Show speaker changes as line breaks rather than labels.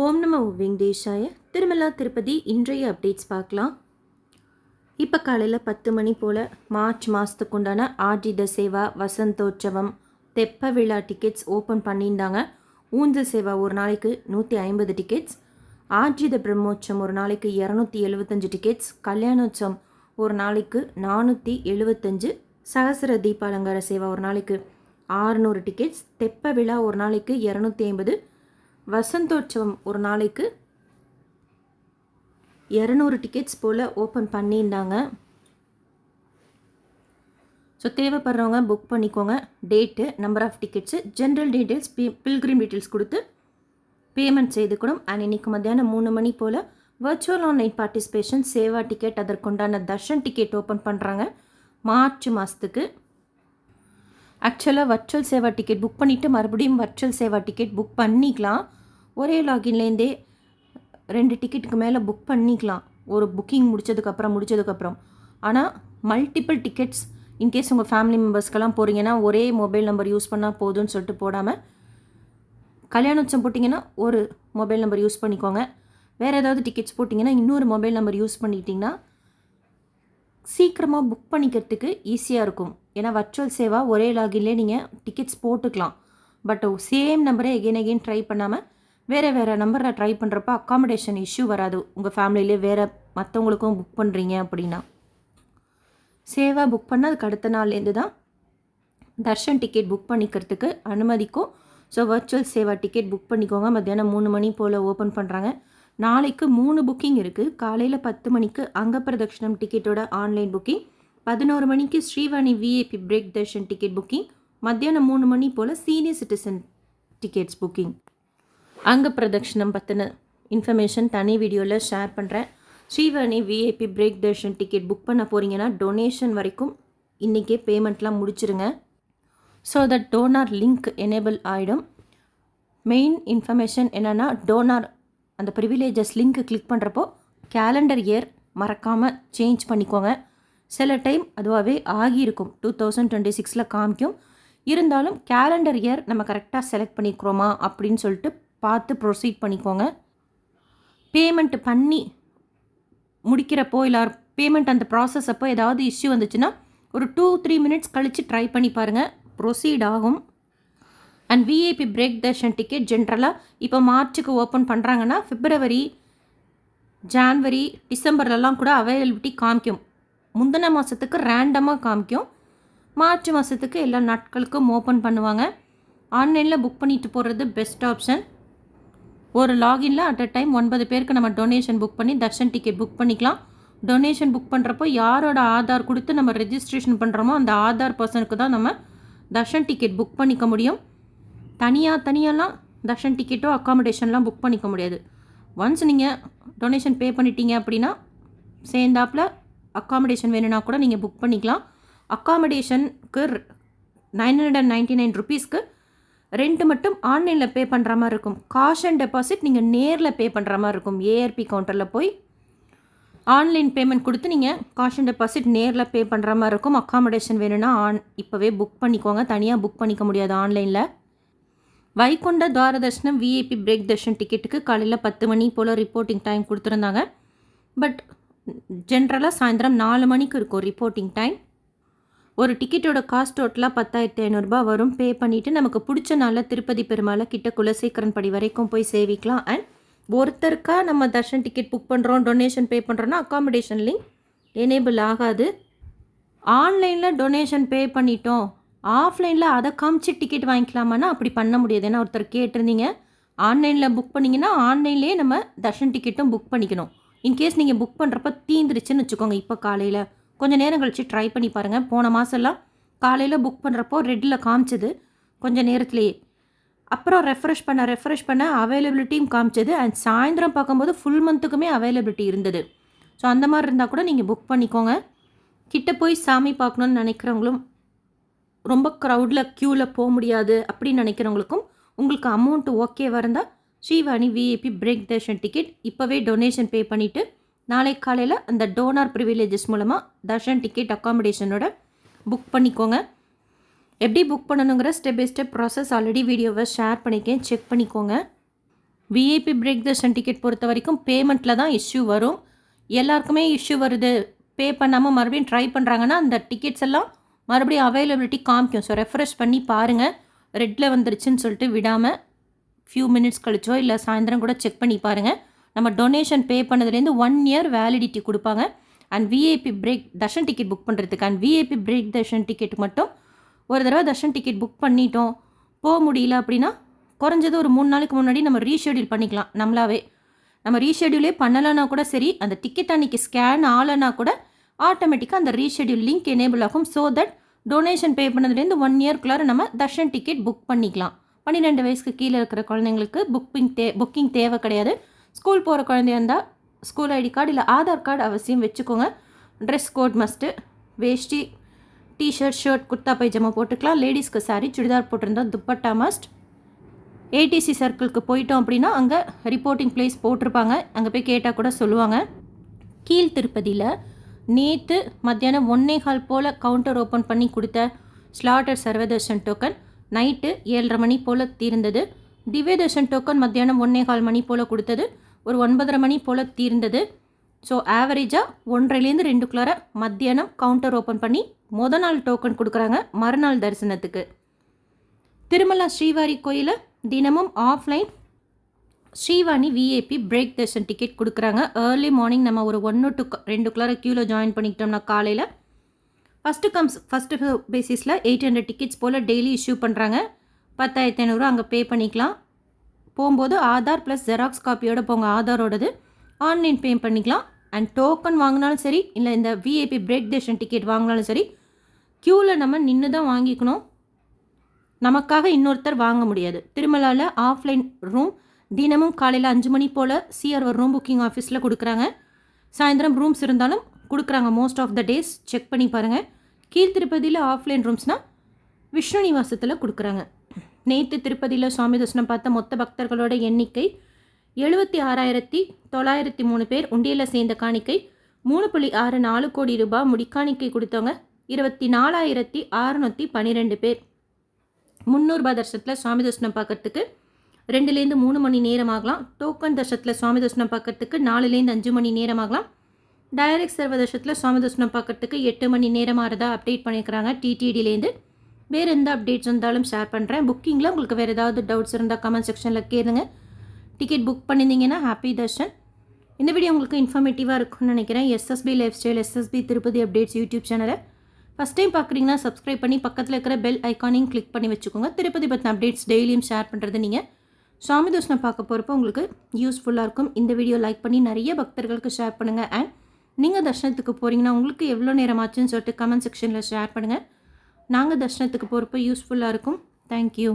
ஓம் நம வெங்கடேஷாய. திருமலா திருப்பதி இன்றைய அப்டேட்ஸ் பார்க்கலாம். இப்போ காலையில் 10 மணி போல் மார்ச் மாதத்துக்கு உண்டான ஆர்ஜித சேவா, வசந்தோற்சவம், தெப்ப விழா டிக்கெட்ஸ் ஓப்பன் பண்ணியிருந்தாங்க. ஊஞ்சல் சேவா ஒரு நாளைக்கு 150 டிக்கெட்ஸ், ஆர்ஜித பிரம்மோற்சவம் ஒரு நாளைக்கு 275 டிக்கெட்ஸ், கல்யாணோற்சவம் ஒரு நாளைக்கு 475, சகசர தீபாலங்கார சேவா ஒரு நாளைக்கு 600 டிக்கெட்ஸ், தெப்ப விழா ஒரு நாளைக்கு 250, வசந்தோற்சவம் ஒரு நாளைக்கு 200 டிக்கெட்ஸ் போல் ஓப்பன் பண்ணியிருந்தாங்க. ஸோ தேவைப்படுறவங்க புக் பண்ணிக்கோங்க. Date, number of tickets, general details, pilgrim details கொடுத்து பேமெண்ட் செய்துக்கணும். அண்ட் இன்றைக்கி மத்தியானம் 3 மணி போல் virtual online participation seva ticket, அதற்குண்டான தர்ஷன் டிக்கெட் ஓப்பன் பண்ணுறாங்க மார்ச் மாதத்துக்கு. ஆக்சுவலாக வர்ச்சுவல் சேவா டிக்கெட் புக் பண்ணிவிட்டு மறுபடியும் வர்ச்சுவல் சேவா டிக்கெட் புக் பண்ணிக்கலாம். ஒரே லாகின்லேருந்தே 2 டிக்கெட்டுக்கு மேலே புக் பண்ணிக்கலாம் ஒரு புக்கிங் முடிச்சதுக்கப்புறம். ஆனால் மல்டிபிள் டிக்கெட்ஸ் இன்கேஸ் உங்கள் ஃபேமிலி மெம்பர்ஸ்க்கெல்லாம் போகிறீங்கன்னா ஒரே மொபைல் நம்பர் யூஸ் பண்ணால் போதும்னு சொல்லிட்டு போடாமல், கல்யாணோற்சவம் போட்டிங்கன்னா ஒரு மொபைல் நம்பர் யூஸ் பண்ணிக்கோங்க. வேறு ஏதாவது டிக்கெட்ஸ் போட்டிங்கன்னா இன்னொரு மொபைல் நம்பர் யூஸ் பண்ணிட்டீங்கன்னா சீக்கிரமாக புக் பண்ணிக்கிறதுக்கு ஈஸியாக இருக்கும். ஏன்னா வர்ச்சுவல் சேவா ஒரே லாகின்லேயே நீங்கள் டிக்கெட்ஸ் போட்டுக்கலாம். பட் சேம் நம்பரை எகெயின் ட்ரை பண்ணாமல் வேறு நம்பரில் ட்ரை பண்ணுறப்ப அக்காமடேஷன் இஷ்யூ வராது. உங்கள் ஃபேமிலியிலே வேறு மற்றவங்களுக்கும் புக் பண்ணுறீங்க அப்படின்னா. சேவா புக் பண்ண அதுக்கு அடுத்த நாள்லேருந்து தான் தர்ஷன் டிக்கெட் புக் பண்ணிக்கிறதுக்கு அனுமதிக்கும். So virtual Seva ticket book பண்ணிக்கோங்க. மத்தியானம் 3 மணி போல் ஓப்பன் பண்ணுறாங்க. நாளைக்கு 3 புக்கிங் இருக்குது. காலையில் 10 மணிக்கு அங்கப்பிரதட்சணம் டிக்கெட்டோட ஆன்லைன் புக்கிங், 11 மணிக்கு Srivani VIP break darshan ticket booking, மத்தியானம் 3 மணி போல் சீனியர் சிட்டிசன் டிக்கெட்ஸ் புக்கிங். அங்கப்பிரதட்சணம் பற்றின இன்ஃபர்மேஷன் தனி வீடியோவில் ஷேர் பண்ணுறேன். Srivani VIP break darshan ticket book பண்ண போகிறீங்கன்னா டொனேஷன் வரைக்கும் இன்றைக்கே பேமெண்ட்லாம் முடிச்சிருங்க. So that donor link enable ஆகிடும். மெயின் இன்ஃபர்மேஷன் என்னென்னா, டோனார் அந்த ப்ரிவிலேஜஸ் லிங்க்கு கிளிக் பண்ணுறப்போ கேலண்டர் இயர் மறக்காமல் சேஞ்ச் பண்ணிக்கோங்க. சில டைம் அதுவாகவே ஆகியிருக்கும், 2026 காமிக்கும். இருந்தாலும் கேலண்டர் இயர் நம்ம கரெக்டாக செலக்ட் பண்ணிக்கிறோமா அப்படின்னு சொல்லிட்டு பார்த்து ப்ரொசீட் பண்ணிக்கோங்க. பேமெண்ட் பண்ணி முடிக்கிறப்போ இல்லை பேமெண்ட் அந்த ப்ராசஸ் அப்போ ஏதாவது இஷ்யூ வந்துச்சுன்னா ஒரு 2-3 மினிட்ஸ் கழித்து ட்ரை பண்ணி பாருங்கள், ப்ரொசீட் ஆகும். And VIP break darshan ticket ஜென்ரலாக இப்போ மார்ச்சுக்கு ஓப்பன் பண்ணுறாங்கன்னா பிப்ரவரி, ஜான்வரி, டிசம்பர்லலாம் கூட அவைலபிலிட்டி காமிக்கும். முந்தின மாதத்துக்கு ரேண்டமாக காமிக்கும். மார்ச் மாதத்துக்கு எல்லா நாட்களுக்கும் ஓப்பன் பண்ணுவாங்க. ஆன்லைனில் புக் பண்ணிட்டு போகிறது பெஸ்ட் ஆப்ஷன். ஒரு லாகின்ல அட் அ டைம் 9 பேருக்கு நம்ம டொனேஷன் புக் பண்ணி தர்ஷன் டிக்கெட் புக் பண்ணிக்கலாம். டொனேஷன் புக் பண்ணுறப்போ யாரோட ஆதார் கொடுத்து நம்ம ரெஜிஸ்ட்ரேஷன் பண்ணுறோமோ அந்த ஆதார் பர்சனுக்கு தான் நம்ம தர்ஷன் டிக்கெட் புக் பண்ணிக்க முடியும். தனியாலாம் தர்ஷன் டிக்கெட்டோ அக்காமடேஷன்லாம் புக் பண்ணிக்க முடியாது. ஒன்ஸ் நீங்கள் டொனேஷன் பே பண்ணிட்டீங்க அப்படின்னா சேர்ந்தாப்பில் அக்காமடேஷன் வேணும்னா கூட நீங்கள் புக் பண்ணிக்கலாம். அக்காமடேஷனுக்கு 999 ருபீஸ்க்கு ரெண்ட் மட்டும் ஆன்லைனில் பே பண்ணுற மாதிரி இருக்கும். காஷ் அண்ட் டெபாசிட் நீங்கள் நேரில் பே பண்ணுற மாதிரி இருக்கும். ஏஆர்பி கவுண்டரில் போய் ஆன்லைன் பேமெண்ட் கொடுத்து நீங்கள் காஷ் அண்ட் டெபாசிட் நேரில் பே பண்ணுற மாதிரி இருக்கும். அக்காமடேஷன் வேணும்னா இப்போவே புக் பண்ணிக்கோங்க. தனியாக புக் பண்ணிக்க முடியாது ஆன்லைனில். வைகுண்ட துவாரதர்ஷனம் விஐபி பிரேக் தர்ஷன் டிக்கெட்டுக்கு காலையில் 10 மணி போல் ரிப்போர்ட்டிங் டைம் கொடுத்துருந்தாங்க. பட் ஜென்ரலாக சாயந்தரம் 4 மணிக்கு இருக்கும் ரிப்போர்ட்டிங் டைம். ஒரு டிக்கெட்டோட காஸ்ட் டோட்டலாக 10,500 ரூபாய் வரும். பே பண்ணிவிட்டு நமக்கு பிடிச்ச நாளில் திருப்பதி பெருமாளை கிட்ட குலசேகரன் படி வரைக்கும் போய் சேவிக்கலாம். அண்ட் ஒருத்தருக்கா நம்ம தர்ஷன் டிக்கெட் புக் பண்ணுறோம், டொனேஷன் பே பண்ணுறோன்னா அக்காமடேஷன் லிங்க் எனேபிள் ஆகாது. ஆன்லைனில் டொனேஷன் பே பண்ணிட்டோம், ஆஃப்லைனில் அதை காமிச்சு டிக்கெட் வாங்கிக்கலாமான்னா அப்படி பண்ண முடியாது. ஏன்னா ஒருத்தர் கேட்டிருந்தீங்க, ஆன்லைனில் புக் பண்ணிங்கன்னா ஆன்லைன்லேயே நம்ம தர்ஷன் டிக்கெட்டும் புக் பண்ணிக்கணும். இன்கேஸ் நீங்கள் புக் பண்ணுறப்ப தீந்துருச்சுன்னு வச்சுக்கோங்க, இப்போ காலையில் கொஞ்சம் நேரம் கழித்து ட்ரை பண்ணி பாருங்கள். போன மாதம்லாம் காலையில் புக் பண்ணுறப்போ ரெட்டில் காமிச்சது கொஞ்சம் நேரத்துலேயே. அப்புறம் ரெஃப்ரெஷ் பண்ண அவைலபிலிட்டியும் காமிச்சது. அண்ட் சாயந்தரம் பார்க்கும்போது ஃபுல் மந்த்துக்குமே அவைலபிலிட்டி இருந்தது. ஸோ அந்த மாதிரி இருந்தால் கூட நீங்கள் புக் பண்ணிக்கோங்க. கிட்ட போய் சாமி பார்க்கணுன்னு நினைக்கிறவங்களும், ரொம்ப க்ரௌடில் க்யூவில் போக முடியாது அப்படின்னு நினைக்கிறவங்களுக்கும் உங்களுக்கு அமௌண்ட்டு ஓகேவாக இருந்தால் Srivani VIP break darshan ticket இப்போவே டொனேஷன் பே பண்ணிவிட்டு நாளை காலையில் அந்த டோனார் ப்ரிவிலேஜஸ் மூலமாக தர்ஷன் டிக்கெட் அக்காமடேஷனோட புக் பண்ணிக்கோங்க. எப்படி புக் பண்ணணுங்கிற step by step process already வீடியோவை ஷேர் பண்ணியிருக்கேன், செக் பண்ணிக்கோங்க. விஐபி பிரேக் தர்ஷன் டிக்கெட் பொறுத்த வரைக்கும் பேமெண்ட்டில் தான் இஷ்யூ வரும். எல்லாருக்குமே இஷ்யூ வருது, பே பண்ணாமல் மறுபடியும் ட்ரை பண்ணுறாங்கன்னா அந்த டிக்கெட்ஸ் எல்லாம் மறுபடியும் அவைலபிலிட்டி காமிக்கும். ஸோ ரெஃப்ரெஷ் பண்ணி பாருங்கள், ரெட்டில் வந்துருச்சுன்னு சொல்லிட்டு விடாமல் ஃபியூ மினிட்ஸ் கழிச்சோ இல்லை சாயந்தரம் கூட செக் பண்ணி பாருங்கள். நம்ம டொனேஷன் பே பண்ணதுலேருந்து 1 இயர் வேலிடிட்டி கொடுப்பாங்க. And VIP break darshan ticket book பண்ணுறதுக்கு and VIP break darshan ticket மட்டும் ஒரு தடவை தர்ஷன் டிக்கெட் புக் பண்ணிட்டோம், போக முடியல அப்படின்னா குறைஞ்சது ஒரு 3 நாளைக்கு முன்னாடி நம்ம ரீஷெடியூல் பண்ணிக்கலாம். நம்மளாவே நம்ம ரீஷெடியூலே பண்ணலைன்னா கூட சரி, அந்த டிக்கெட் அன்றைக்கி ஸ்கேன் ஆகலைன்னா கூட ஆட்டோமேட்டிக்காக அந்த ரீஷெடியூல் லிங்க் எனேபிள் ஆகும். ஸோ தட் டொனேஷன் பே பண்ணதுலேருந்து 1 இயர்க்குள்ளார நம்ம தர்ஷன் டிக்கெட் புக் பண்ணிக்கலாம். 12 வயசுக்கு கீழே இருக்கிற குழந்தைங்களுக்கு புக்கிங் தேவை கிடையாது. ஸ்கூல் போகிற குழந்தையா இருந்தால் ஸ்கூல் ஐடி கார்டு இல்லை ஆதார் கார்டு அவசியம் வச்சுக்கோங்க. ட்ரெஸ் கோட் மஸ்ட்டு, வேஷ்டி, டிஷர்ட், ஷர்ட், குர்த்தா பைஜாமா போட்டுக்கலாம். லேடிஸ்க்கு சாரி, சுடிதார் போட்டிருந்தா துப்பட்டா மஸ்ட். ஏடிசி சர்க்கிளுக்கு போயிட்டோம் அப்படின்னா அங்கே ரிப்போர்ட்டிங் பிளேஸ் போட்டிருப்பாங்க, அங்கே போய் கேட்டால் கூட சொல்லுவாங்க. கீழ் திருப்பதியில் நேற்று மத்தியானம் 1:15 போல் கவுண்டர் ஓப்பன் பண்ணி கொடுத்த ஸ்லாட்டர் சர்வதர்ஷன் டோக்கன் நைட்டு 7:30 மணி போல் தீர்ந்தது. திவ்ய தர்ஷன் டோக்கன் மத்தியானம் 1:15 மணி போல் கொடுத்தது, ஒரு 9:30 மணி போல் தீர்ந்தது. ஸோ ஆவரேஜாக 1:30லேருந்து 2:00 மத்தியானம் கவுண்டர் ஓப்பன் பண்ணி நாள் டோக்கன் கொடுக்குறாங்க மறுநாள் தரிசனத்துக்கு. திருமலா ஸ்ரீவாரி கோயிலை தினமும் offline Srivani VIP break darshan ticket கொடுக்குறாங்க. ஏர்லி மார்னிங் நம்ம ஒரு 1 to 2 க்யூவில் ஜாயின் பண்ணிக்கிட்டோம்னா காலையில் ஃபஸ்ட்டு பேசிஸில் 800 டிக்கெட்ஸ் போல் டெய்லி இஷ்யூ பண்ணுறாங்க. 10,500 அங்கே பே பண்ணிக்கலாம். போகும்போது ஆதார் ப்ளஸ் ஜெராக்ஸ் காப்பியோட போங்க, ஆதாரோடது ஆன்லைன் பே பண்ணிக்கலாம். அண்ட் டோக்கன் வாங்கினாலும் சரி இல்லை இந்த விஐபி பிரேக் தர்ஷன் டிக்கெட் வாங்கினாலும் சரி க்யூவில் நம்ம நின்று தான் வாங்கிக்கணும், நமக்காக இன்னொருத்தர் வாங்க முடியாது. திருமலாவில் ஆஃப்லைன் ரூம் தினமும் காலையில் 5 மணி போல் சிஆர்ஓ ரூம் புக்கிங் ஆஃபீஸில் கொடுக்குறாங்க. சாயந்தரம் ரூம்ஸ் இருந்தாலும் கொடுக்குறாங்க, most of the days check பண்ணி பாருங்கள். கீழ் திருப்பதியில் ஆஃப்லைன் ரூம்ஸ்னால் விஷ்ணு நிவாசத்தில் கொடுக்குறாங்க. நேற்று திருப்பதியில் சுவாமி தரிசனம் பார்த்த மொத்த பக்தர்களோட எண்ணிக்கை 76,903 பேர். உண்டியலில் சேர்ந்த காணிக்கை 3.64 கோடி ரூபாய். முடிக்காணிக்கை கொடுத்தவங்க 24,612 பேர். 300 ரூபாய் தர்ஷனத்தில் சுவாமி தரிசனம் பார்க்கறதுக்கு 2லேருந்து 3 மணி நேரம் ஆகலாம். டோக்கன் தர்ஷனத்தில் சுவாமி தரிசனம் பார்க்கறதுக்கு 4லேருந்து 5 மணி நேரம் ஆகலாம். டைரக்ட் சர்வ தர்ஷனத்தில் சுவாமி தரிசனம் பார்க்கறதுக்கு 8 மணி நேரம் ஆகிறதா அப்டேட் பண்ணியிருக்கிறாங்க டிடிடிலேருந்து. வேறு எந்த அப்டேட்ஸ் இருந்தாலும் ஷேர் பண்ணுறேன். புக்கிங்கில் உங்களுக்கு வேறு ஏதாவது டவுட்ஸ் இருந்தால் கமெண்ட் செக்ஷனில் கேளுங்க. டிக்கெட் புக் பண்ணியிருந்தீங்கன்னா ஹாப்பி தர்ஷன். இந்த வீடியோ உங்களுக்கு இன்ஃபர்மேட்டிவாக இருக்கும்னு நினைக்கிறேன். SSP life style, SSP Tirupati updates YouTube சேனலை ஃபஸ்ட் டைம் பார்க்குறீங்கன்னா சப்ஸ்கிரைப் பண்ணி பக்கத்தில் இருக்கிற பெல் ஐக்கானையும் கிளிக் பண்ணி வச்சுக்கோங்க. திருப்பதி பற்றின அப்டேட்ஸ் டெய்லியும் ஷேர் பண்ணுறது நீங்கள் சுவாமி தரிசனம் பார்க்க போகிறப்போ உங்களுக்கு யூஸ்ஃபுல்லாக இருக்கும். இந்த வீடியோ லைக் பண்ணி நிறைய பக்தர்களுக்கு ஷேர் பண்ணுங்கள். அண்ட் நீங்கள் தர்ஷனத்துக்கு போகிறீங்கன்னா உங்களுக்கு எவ்வளோ நேரம் ஆச்சுன்னு சொல்லிட்டு கமெண்ட் செக்ஷனில் ஷேர் பண்ணுங்கள். நாங்கள் தர்ஷனத்துக்கு போகிறப்போ யூஸ்ஃபுல்லாக இருக்கும். தேங்க்யூ.